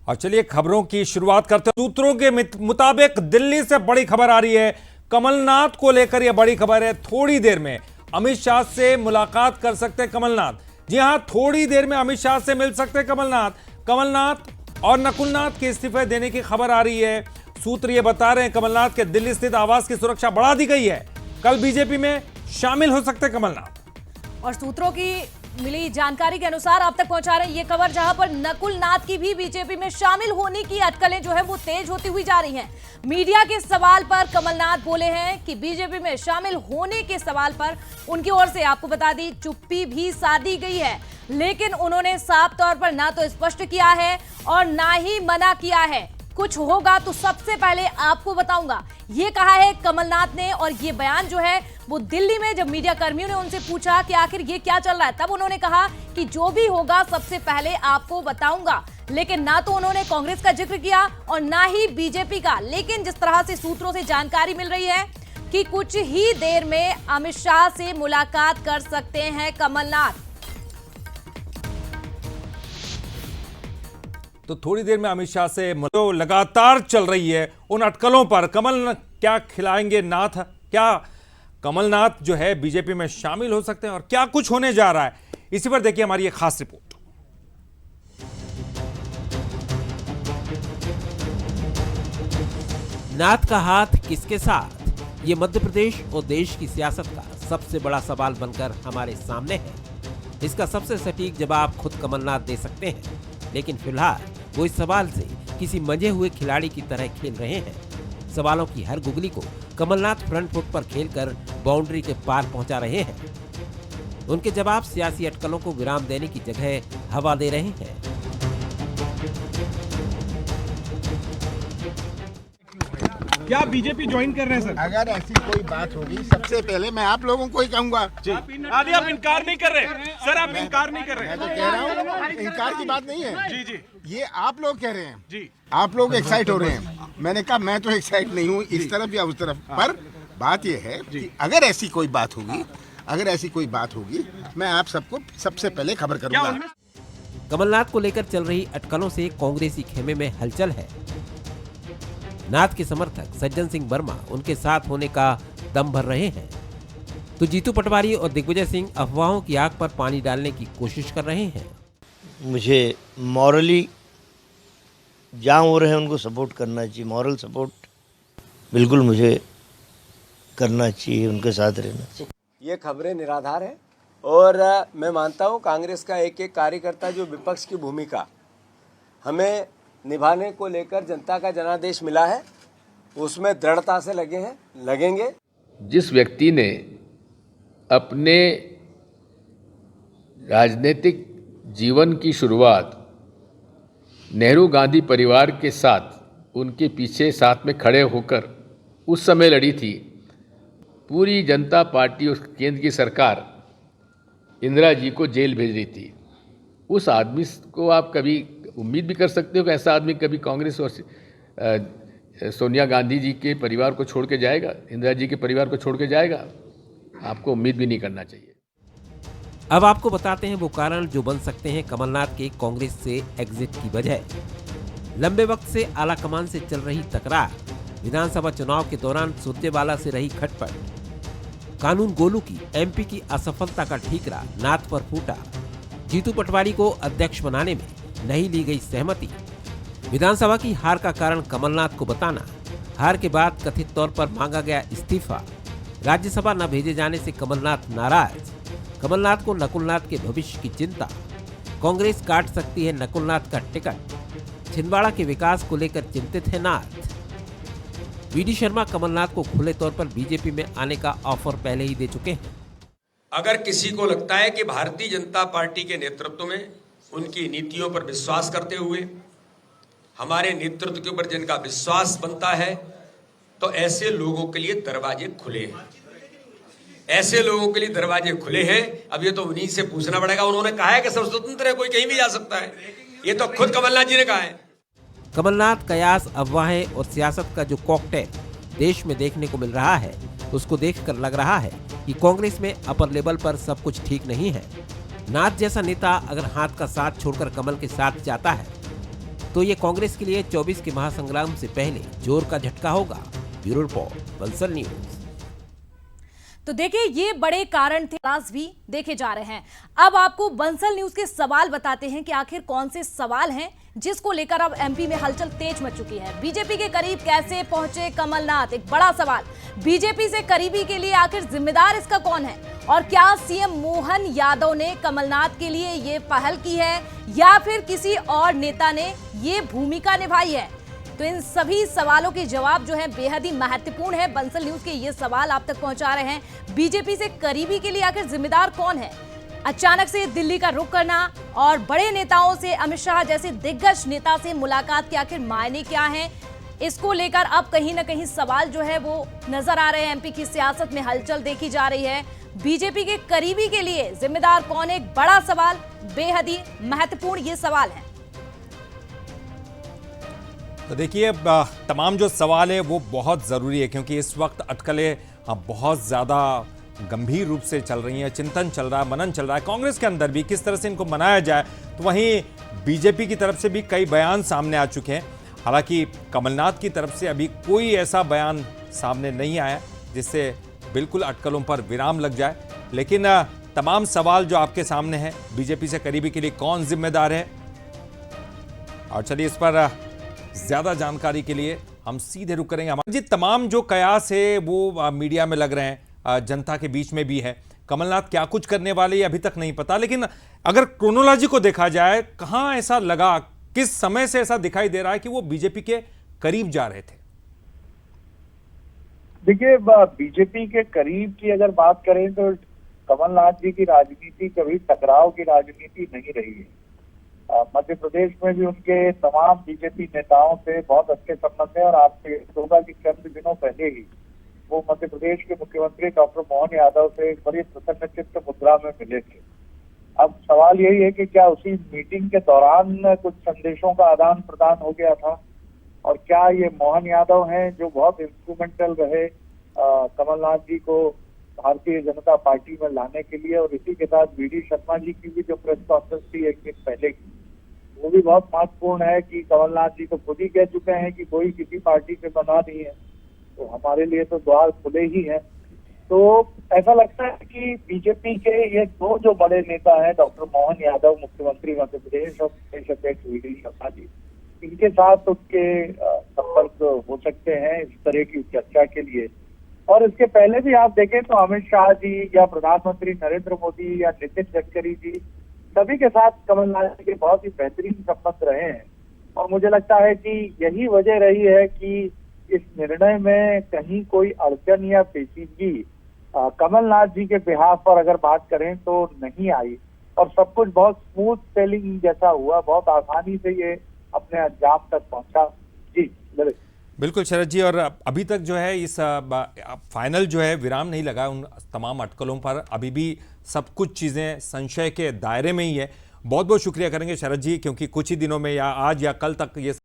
और चलिए खबरों की शुरुआत करते हैं। सूत्रों के मुताबिक दिल्ली से बड़ी खबर आ रही है। कमलनाथ को लेकर यह बड़ी खबर है। थोड़ी देर में अमित शाह से मुलाकात कर सकते हैं कमलनाथ। जी हां, थोड़ी देर में अमित शाह से मिल सकते हैं कमलनाथ और नकुलनाथ के इस्तीफे देने की खबर आ रही है। सूत्र ये बता रहे हैं कमलनाथ के दिल्ली स्थित आवास की सुरक्षा बढ़ा दी गई है। कल बीजेपी में शामिल हो सकते हैं कमलनाथ। और सूत्रों की मिली जानकारी के अनुसार आप तक पहुंचा रहे हैं ये खबर, जहां पर नकुलनाथ की भी बीजेपी में शामिल होने की अटकलें जो है वो तेज होती हुई जा रही हैं। मीडिया के सवाल पर कमलनाथ बोले हैं कि बीजेपी में शामिल होने के सवाल पर उनकी ओर से आपको बता दी चुप्पी भी साधी गई है, लेकिन उन्होंने साफ तौर पर ना तो स्पष्ट किया है और ना ही मना किया है। कुछ होगा तो सबसे पहले आपको बताऊंगा, ये कहा है कमलनाथ ने। और ये बयान जो है वो दिल्ली में जब मीडिया कर्मियों ने उनसे पूछा कि आखिर ये क्या चल रहा है, तब उन्होंने कहा कि जो भी होगा सबसे पहले आपको बताऊंगा। लेकिन ना तो उन्होंने कांग्रेस का जिक्र किया और ना ही बीजेपी का। लेकिन जिस तरह से सूत्रों से जानकारी मिल रही है कि कुछ ही देर में अमित शाह से मुलाकात कर सकते हैं कमलनाथ। तो थोड़ी देर में अमित शाह से जो लगातार चल रही है उन अटकलों पर कमल क्या खिलाएंगे नाथ, क्या कमलनाथ जो है बीजेपी में शामिल हो सकते हैं और क्या कुछ होने जा रहा है, इसी पर देखिए हमारी एक खास रिपोर्ट। नाथ का हाथ किसके साथ, ये मध्य प्रदेश और देश की सियासत का सबसे बड़ा सवाल बनकर हमारे सामने है। इसका सबसे सटीक जवाब खुद कमलनाथ दे सकते हैं, लेकिन फिलहाल वो इस सवाल से किसी मंझे हुए खिलाड़ी की तरह खेल रहे हैं। सवालों की हर गुगली को कमलनाथ फ्रंट फुट पर खेलकर बाउंड्री के पार पहुंचा रहे हैं। उनके जवाब सियासी अटकलों को विराम देने की जगह हवा दे रहे हैं। क्या बीजेपी ज्वाइन कर रहे हैं सर? अगर ऐसी कोई बात होगी सबसे पहले मैं आप लोगों को ही कहूंगा। आदि आप इनकार नहीं कर रहे सर, आप इनकार नहीं कर रहे। मैं तो कह रहा हूँ इनकार की बात नहीं है। जी जी, ये आप लोग कह रहे हैं जी, आप लोग एक्साइट हो रहे हैं। मैंने कहा मैं तो एक्साइट नहीं हूँ इस तरफ या उस तरफ। पर बात ये है कि अगर ऐसी कोई बात होगी मैं आप सबको सबसे पहले खबर करूंगा। कमलनाथ को लेकर चल रही अटकलों से कांग्रेसी खेमे में हलचल है। नाथ के समर्थक सज्जन सिंह वर्मा उनके साथ होने का दम भर रहे हैं, तो जीतू पटवारी और दिग्विजय सिंह अफवाहों की आग पर पानी डालने की कोशिश कर रहे हैं। मुझे मॉरली जहाँ हो रहे हैं उनको सपोर्ट करना चाहिए। मॉरल सपोर्ट बिल्कुल मुझे करना चाहिए, उनके साथ रहना चाहिए। ये खबरें निराधार हैं और मैं मानता हूँ कांग्रेस का एक एक कार्यकर्ता जो विपक्ष की भूमिका हमें निभाने को लेकर जनता का जनादेश मिला है, उसमें दृढ़ता से लगेंगे। जिस व्यक्ति ने अपने राजनीतिक जीवन की शुरुआत नेहरू गांधी परिवार के साथ उनके पीछे साथ में खड़े होकर उस समय लड़ी थी, पूरी जनता पार्टी और केंद्र की सरकार इंदिरा जी को जेल भेज रही थी। उस आदमी को आप कभी उम्मीद भी कर सकते हो कि ऐसा आदमी कभी कांग्रेस और सोनिया गांधी जी के परिवार को छोड़ के जाएगा, इंदिरा जी के परिवार को छोड़ के जाएगा? आपको उम्मीद भी नहीं करना चाहिए। अब आपको बताते हैं वो कारण जो बन सकते हैं कमलनाथ के कांग्रेस से एग्जिट की वजह। लंबे वक्त से आला कमान से चल रही तकरार, विधानसभा चुनाव के दौरान सुरजेवाला से रही खटपट, कानून गोलू की एमपी की असफलता का ठीकरा नाथ पर फूटा, जीतू पटवारी को अध्यक्ष बनाने में नहीं ली गई सहमति, विधानसभा की हार का कारण कमलनाथ को बताना, हार के बाद कथित तौर पर मांगा गया इस्तीफा, राज्यसभा न भेजे जाने से कमलनाथ नाराज, कमलनाथ को नकुलनाथ के भविष्य की चिंता, कांग्रेस काट सकती है नकुलनाथ का टिकट, छिंदवाड़ा के विकास को लेकर चिंतित है नाथ। वीडी शर्मा कमलनाथ को खुले तौर पर बीजेपी में आने का ऑफर पहले ही दे चुके हैं। अगर किसी को लगता है कि भारतीय जनता पार्टी के नेतृत्व में उनकी नीतियों पर विश्वास करते हुए हमारे नेतृत्व के ऊपर जिनका विश्वास बनता है, तो ऐसे लोगों के लिए दरवाजे खुले हैं। ऐसे लोगों के लिए दरवाजे खुले हैं। अब ये तो उन्हीं से पूछना पड़ेगा। उन्होंने कहा है कि सब स्वतंत्र है, कोई कहीं भी जा सकता है। ये तो खुद कमलनाथ जी ने कहा है। कमलनाथ कयास, अफवाहें और सियासत का जो कॉकटेल देश में देखने को मिल रहा है, उसको देखकर लग रहा है कि कांग्रेस में अपर लेवल पर सब कुछ ठीक नहीं है। नाथ जैसा नेता अगर हाथ का साथ छोड़कर कमल के साथ जाता है तो ये कांग्रेस के लिए 24 के महासंग्राम से पहले जोर का झटका होगा। Bureau report, Bansal news. तो देखिए, ये बड़े कारण थे भी देखे जा रहे हैं। अब आपको बंसल न्यूज के सवाल बताते हैं कि आखिर कौन से सवाल हैं जिसको लेकर अब एमपी में हलचल तेज मच चुकी है। बीजेपी के करीब कैसे पहुंचे कमलनाथ, एक बड़ा सवाल। बीजेपी से करीबी के लिए आखिर जिम्मेदार इसका कौन है, और क्या सीएम मोहन यादव ने कमलनाथ के लिए ये पहल की है या फिर किसी और नेता ने ये भूमिका निभाई है? तो इन सभी सवालों के जवाब जो है बेहद ही महत्वपूर्ण है। बंसल न्यूज के ये सवाल आप तक पहुंचा रहे हैं। बीजेपी से करीबी के लिए आखिर जिम्मेदार कौन है? अचानक से दिल्ली का रुख करना और बड़े नेताओं से, अमित शाह जैसे दिग्गज नेता से मुलाकात के आखिर मायने क्या हैं? इसको लेकर अब कहीं ना कहीं सवाल जो है वो नजर आ रहे हैं। एमपी की सियासत में हलचल देखी जा रही है। बीजेपी के करीबी के लिए जिम्मेदार कौन है? एक बड़ा सवाल, बेहद ही महत्वपूर्ण ये सवाल है। तो देखिए, तमाम जो सवाल है वो बहुत ज़रूरी है, क्योंकि इस वक्त अटकलें बहुत ज़्यादा गंभीर रूप से चल रही हैं। चिंतन चल रहा है, मनन चल रहा है कांग्रेस के अंदर भी, किस तरह से इनको मनाया जाए। तो वहीं बीजेपी की तरफ से भी कई बयान सामने आ चुके हैं। हालांकि कमलनाथ की तरफ से अभी कोई ऐसा बयान सामने नहीं आया जिससे बिल्कुल अटकलों पर विराम लग जाए। लेकिन तमाम सवाल जो आपके सामने हैं, बीजेपी से करीबी के लिए कौन जिम्मेदार है, और चलिए इस पर ज्यादा जानकारी के लिए हम सीधे रुक करेंगे। हमारे जी तमाम जो कयास है वो मीडिया में लग रहे हैं, जनता के बीच में भी है। कमलनाथ क्या कुछ करने वाले ये अभी तक नहीं पता, लेकिन अगर क्रोनोलॉजी को देखा जाए, कहां ऐसा लगा, किस समय से ऐसा दिखाई दे रहा है कि वो बीजेपी के करीब जा रहे थे? देखिए, बीजेपी के करीब की अगर बात करें तो कमलनाथ जी की राजनीति कभी टकराव की राजनीति नहीं रही है। मध्य प्रदेश में भी उनके तमाम बीजेपी नेताओं से बहुत अच्छे संबंध है, और आपको होगा कि चंद दिनों पहले ही वो मध्य प्रदेश के मुख्यमंत्री डॉक्टर मोहन यादव से एक बड़ी प्रसन्नचित्त मुद्रा में मिले थे। अब सवाल यही है कि क्या उसी मीटिंग के दौरान कुछ संदेशों का आदान प्रदान हो गया था, और क्या ये मोहन यादव हैं जो बहुत इंस्ट्रूमेंटल रहे कमलनाथ जी को भारतीय जनता पार्टी में लाने के लिए। और इसी के साथ वीडी शर्मा जी की भी जो प्रेस कॉन्फ्रेंस थी एक दिन पहले की, वो भी बहुत महत्वपूर्ण है कि कमलनाथ जी तो खुद ही कह चुके हैं कि कोई किसी पार्टी से बना नहीं है, तो हमारे लिए तो द्वार खुले ही हैं। तो ऐसा लगता है कि बीजेपी के ये दो जो बड़े नेता हैं, डॉक्टर मोहन यादव मुख्यमंत्री मध्य प्रदेश और प्रदेश अध्यक्ष वीडी शर्मा जी, इनके साथ उसके संपर्क हो सकते हैं इस तरह की चर्चा के लिए। और इसके पहले भी आप देखें तो अमित शाह जी या प्रधानमंत्री नरेंद्र मोदी या नितिन गडकरी जी, सभी के साथ कमलनाथ जी के बहुत ही बेहतरीन संबंध रहे हैं। और मुझे लगता है कि यही वजह रही है कि इस निर्णय में कहीं कोई अड़चन या पेचीदगी कमलनाथ जी के बिहाफ पर अगर बात करें तो नहीं आई, और सब कुछ बहुत स्मूथ सेलिंग जैसा हुआ, बहुत आसानी से ये अपने अंजाम तक पहुंचा। जी बिल्कुल शरद जी, और अभी तक जो है इस फाइनल जो है विराम नहीं लगा उन तमाम अटकलों पर। अभी भी सब कुछ चीज़ें संशय के दायरे में ही है। बहुत बहुत शुक्रिया करेंगे शरद जी, क्योंकि कुछ ही दिनों में या आज या कल तक ये